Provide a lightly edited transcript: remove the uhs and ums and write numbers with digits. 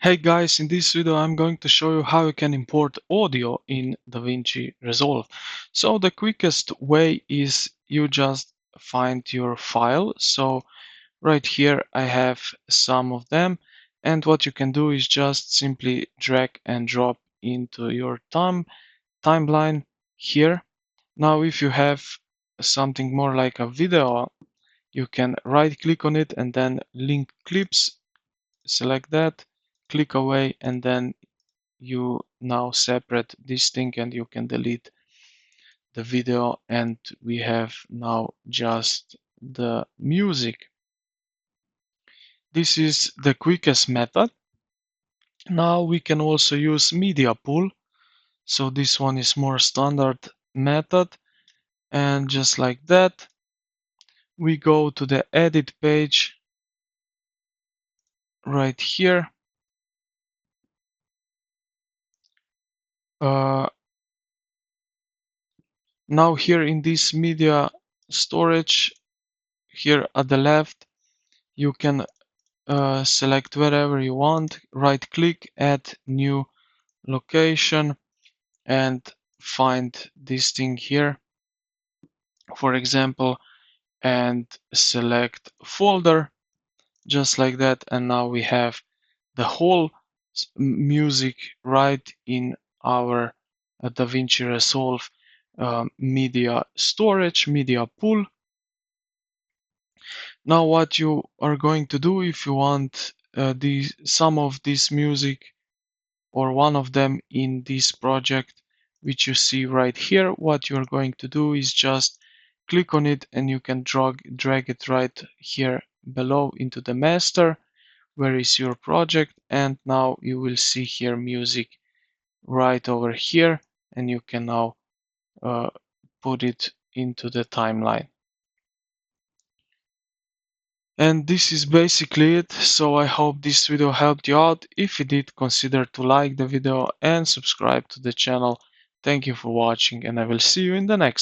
Hey guys, in this video I'm going to show you how you can import audio in DaVinci Resolve. So the quickest way is you just find your file. So right here I have some of them, and what you can do is just simply drag and drop into your timeline here. Now if you have something more like a video, you can right click on it and then link clips, select that, click away, and then you now separate this thing and you can delete the video, and we have now just the music. This is the quickest method. Now we can also use media pool. So this one is more standard method, and just like that we go to the edit page right here. uh, Now here in this media storage, here at the left, you can select wherever you want, right click, add new location, and find this thing here, for example, and select folder, just like that. And now we have the whole music right in our DaVinci Resolve media storage, media pool. Now what you are going to do, if you want some of this music or one of them in this project, which you see right here, what you're going to do is just click on it and you can drag it right here below into the master, where is your project, and now you will see here music right over here, and you can now uh, put it into the timeline. And this is basically it. So I hope this video helped you out. If it did, consider to like the video and subscribe to the channel. Thank you for watching, and I will see you in the next.